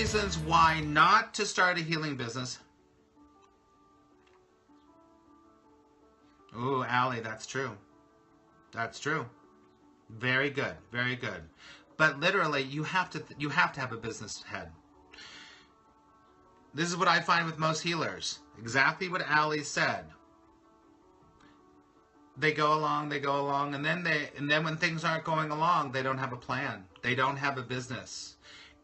reasons why not to start a healing business. Ooh, Allie, that's true. That's true. Very good. Very good. But literally, you have to have a business head. This is what I find with most healers. Exactly what Allie said. They go along, and then when things aren't going along, they don't have a plan. They don't have a business.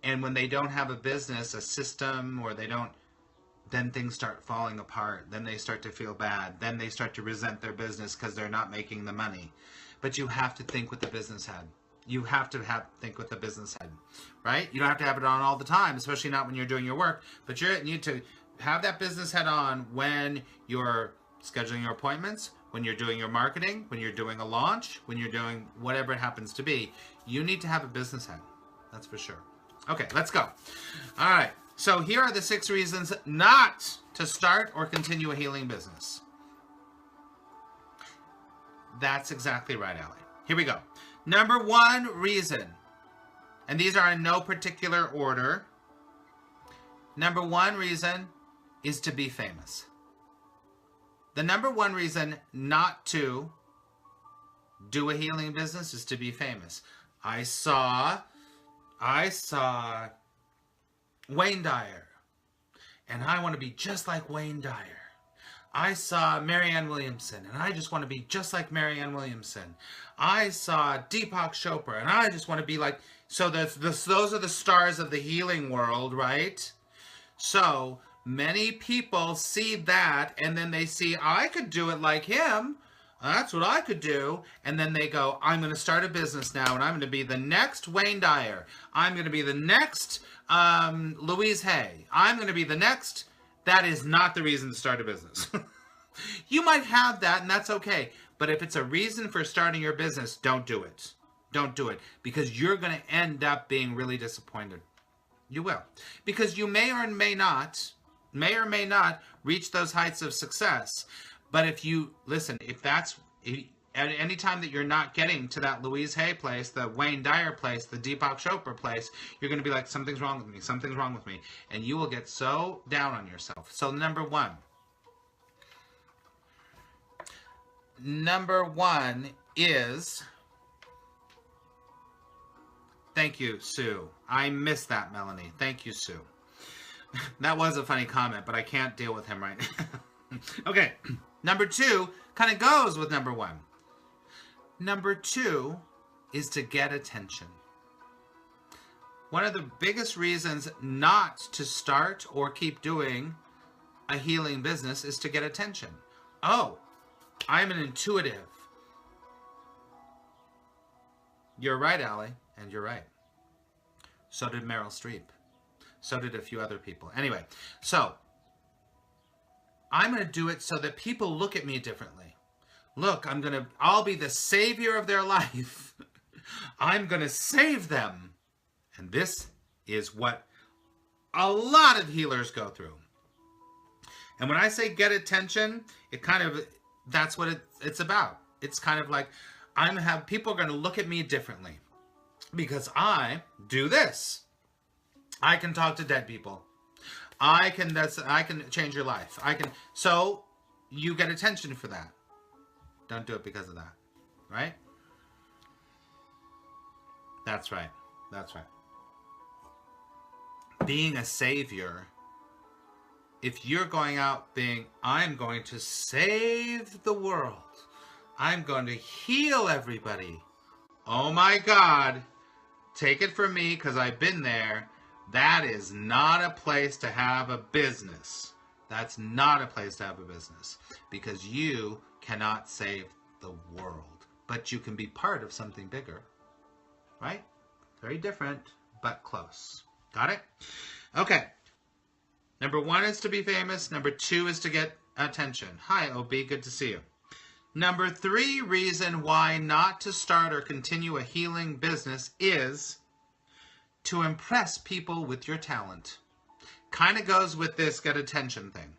And when they don't have a business, a system, or then things start falling apart. Then they start to feel bad. Then they start to resent their business because they're not making the money. But you have to think with the business head. You have to think with the business head, right? You don't have to have it on all the time, especially not when you're doing your work. But you need to have that business head on when you're scheduling your appointments, when you're doing your marketing, when you're doing a launch, when you're doing whatever it happens to be. You need to have a business head. That's for sure. Okay, let's go. All right. So here are the 6 reasons not to start or continue a healing business. That's exactly right, Allie. Here we go. Number 1 reason, and these are in no particular order. Number 1 reason is to be famous. The number 1 reason not to do a healing business is to be famous. I saw Wayne Dyer, and I want to be just like Wayne Dyer. I saw Marianne Williamson, and I just want to be just like Marianne Williamson. I saw Deepak Chopra, and I just want to be like... So those are the stars of the healing world, right? So many people see that, and then they see, I could do it like him. That's what I could do. And then they go, I'm going to start a business now, and I'm going to be the next Wayne Dyer. I'm going to be the next Louise Hay. I'm going to be the next... That is not the reason to start a business. You might have that, and that's okay. But if it's a reason for starting your business, don't do it. Don't do it. Because you're going to end up being really disappointed. You will. Because you may or may not reach those heights of success. But if you, listen, at any time that you're not getting to that Louise Hay place, the Wayne Dyer place, the Deepak Chopra place, you're going to be like, something's wrong with me, something's wrong with me. And you will get so down on yourself. So number one is, thank you, Sue. I missed that, Melanie. Thank you, Sue. That was a funny comment, but I can't deal with him right now. Okay, number 2 kind of goes with number 1. Number 2 is to get attention. One of the biggest reasons not to start or keep doing a healing business is to get attention. Oh, I'm an intuitive. You're right, Allie, and you're right. So did Meryl Streep. So did a few other people. Anyway, so I'm going to do it so that people look at me differently. Look, I'll be the savior of their life. I'm going to save them. And this is what a lot of healers go through. And when I say get attention, that's what it's about. It's kind of like, people are going to look at me differently because I do this. I can talk to dead people. I can change your life. So you get attention for that. Don't do it because of that, right? That's right. That's right. Being a savior, if you're going out I'm going to save the world. I'm going to heal everybody. Oh my God. Take it from me because I've been there. That is not a place to have a business. That's not a place to have a business because you cannot save the world, but you can be part of something bigger, right? Very different, but close. Got it? Okay. Number 1 is to be famous. Number 2 is to get attention. Hi, OB. Good to see you. Number 3 reason why not to start or continue a healing business is to impress people with your talent. Kind of goes with this get attention thing.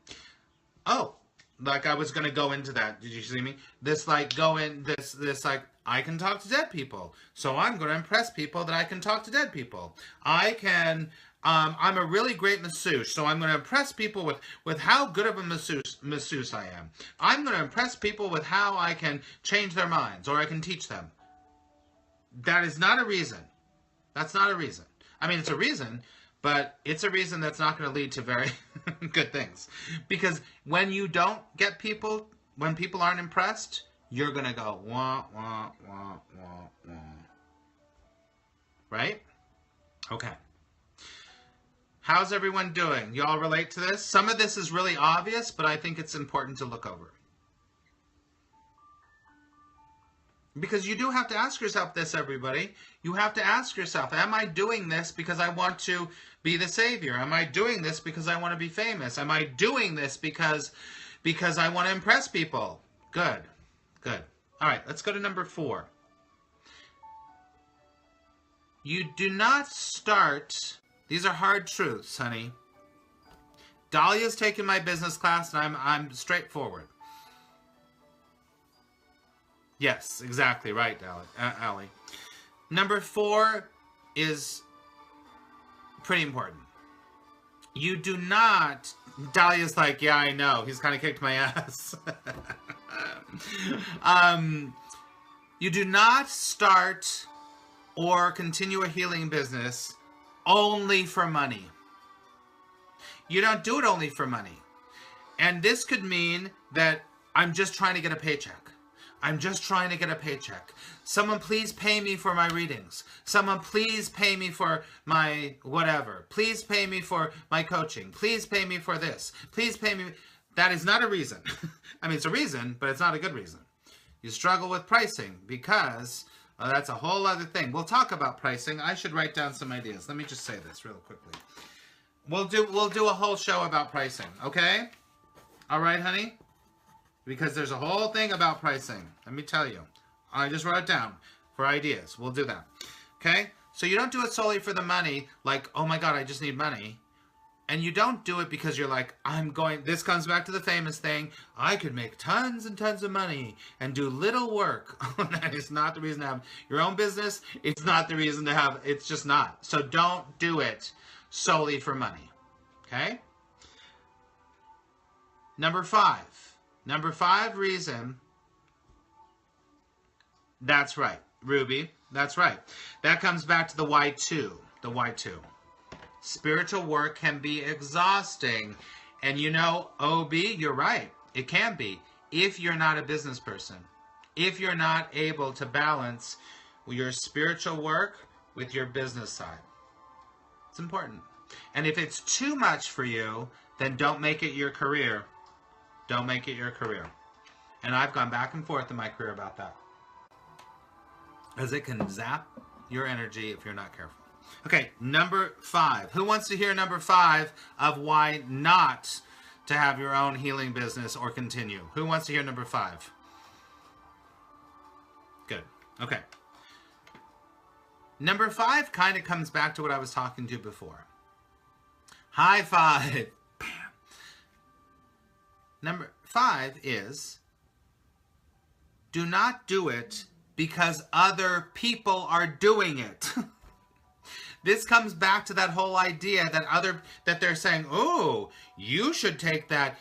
Oh, like I was going to go into that. Did you see me? This like go in this like I can talk to dead people. So I'm going to impress people that I can talk to dead people. I can I'm a really great masseuse, so I'm going to impress people with how good of a masseuse I am. I'm going to impress people with how I can change their minds or I can teach them. That is not a reason. That's not a reason. I mean, it's a reason, but it's a reason that's not going to lead to very good things. Because when you don't get people, when people aren't impressed, you're going to go, wah, wah, wah, wah, wah. Right? Okay. How's everyone doing? You all relate to this? Some of this is really obvious, but I think it's important to look over. Because you do have to ask yourself this, everybody. You have to ask yourself, am I doing this because I want to be the savior? Am I doing this because I want to be famous? Am I doing this because I want to impress people? Good. Good. All right, let's go to number 4. You do not start... These are hard truths, honey. Dahlia's taken my business class, and I'm straightforward. Yes, exactly right, Allie. Number 4 is pretty important. You do not... Dahlia's like, yeah, I know. He's kind of kicked my ass. You do not start or continue a healing business only for money. You don't do it only for money. And this could mean that I'm just trying to get a paycheck. I'm just trying to get a paycheck. Someone please pay me for my readings. Someone please pay me for my whatever. Please pay me for my coaching. Please pay me for this. Please pay me. That is not a reason. I mean, it's a reason, but it's not a good reason. You struggle with pricing because that's a whole other thing. We'll talk about pricing. I should write down some ideas. Let me just say this real quickly. We'll do a whole show about pricing, okay? All right, honey? Because there's a whole thing about pricing. Let me tell you. I just wrote it down for ideas. We'll do that. Okay? So you don't do it solely for the money, like, oh my God, I just need money. And you don't do it because you're like, this comes back to the famous thing, I could make tons and tons of money and do little work. That is not the reason to have your own business. It's not the reason to have, it's just not. So don't do it solely for money. Okay? Number 5. Number 5 reason. That's right, Ruby. That's right. That comes back to the why 2. The why 2. Spiritual work can be exhausting. And you know, OB, you're right. It can be. If you're not a business person. If you're not able to balance your spiritual work with your business side. It's important. And if it's too much for you, then don't make it your career. Don't make it your career. And I've gone back and forth in my career about that. As it can zap your energy if you're not careful. Okay, number 5. Who wants to hear number 5 of why not to have your own healing business or continue? Who wants to hear number 5? Good. Okay. Number 5 kind of comes back to what I was talking to before. High five. Bam. Number 5 is, do not do it because other people are doing it. This comes back to that whole idea that they're saying, oh, you should take that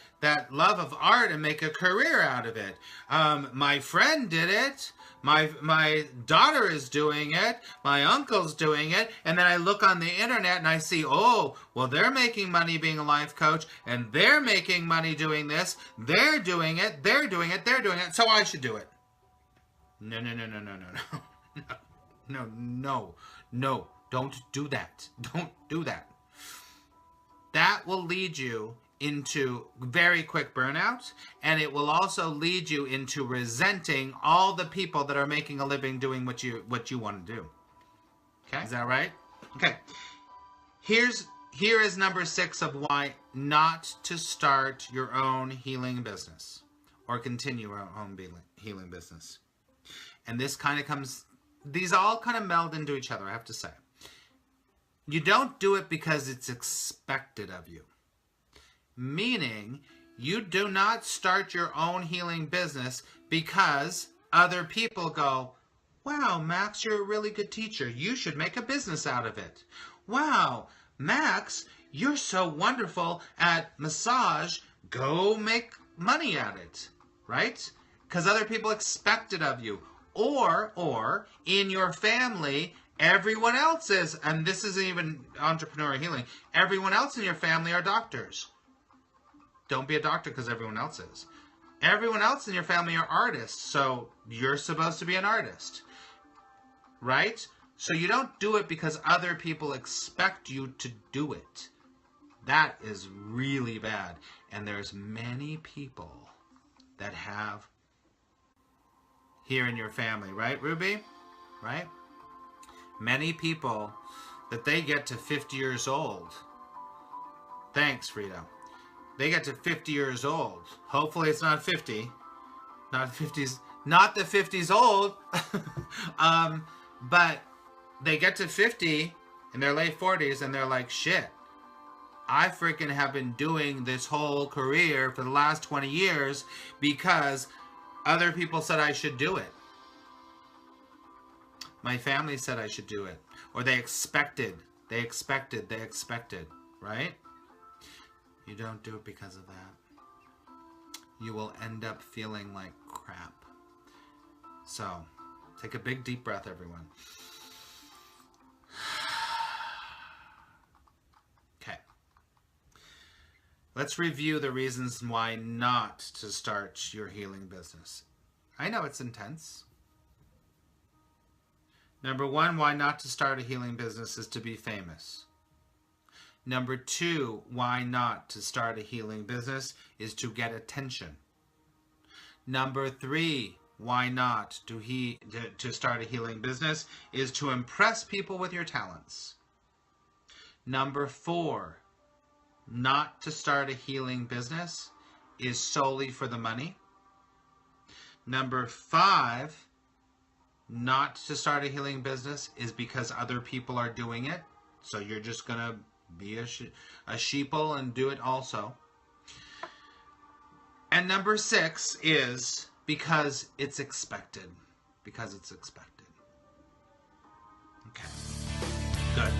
love of art and make a career out of it. My friend did it. My daughter is doing it. My uncle's doing it. And then I look on the internet and I see, oh, well, they're making money being a life coach and they're making money doing this. They're doing it. They're doing it. They're doing it. So I should do it. No. No. Don't do that. Don't do that. That will lead you into very quick burnout, and it will also lead you into resenting all the people that are making a living doing what you want to do. Okay? Is that right? Okay. Here is number 6 of why not to start your own healing business or continue your own healing business. And this kind of comes, these all kind of meld into each other, I have to say. You don't do it because it's expected of you. Meaning, You do not start your own healing business because other people go, wow, Max, you're a really good teacher. You should make a business out of it. Wow, Max, you're so wonderful at massage. Go make money at it, right? Because other people expect it of you. Or in your family, everyone else is, and this isn't even entrepreneurial healing, everyone else in your family are doctors. Don't be a doctor because everyone else is. Everyone else in your family are artists, so you're supposed to be an artist, right? So you don't do it because other people expect you to do it. That is really bad. And there's many people that have here in your family, right, Ruby? Right? Many people that they get to 50 years old. Thanks, Frida. They get to 50 years old. Hopefully it's not 50. Not 50s. Not the 50s old. But they get to 50 in their late 40s and they're like, shit. I freaking have been doing this whole career for the last 20 years because other people said I should do it. My family said I should do it. Or they expected, right? You don't do it because of that. You will end up feeling like crap. So, take a big deep breath, everyone. Okay. Let's review the reasons why not to start your healing business. I know it's intense. Number one, why not to start a healing business is to be famous. Number two, why not to start a healing business is to get attention. Number three, why not to start a healing business is to impress people with your talents. Number four, not to start a healing business is solely for the money. Number five, not to start a healing business is because other people are doing it. So you're just going to be a sheeple and do it also. And number six is because it's expected. Because it's expected. Okay. Good.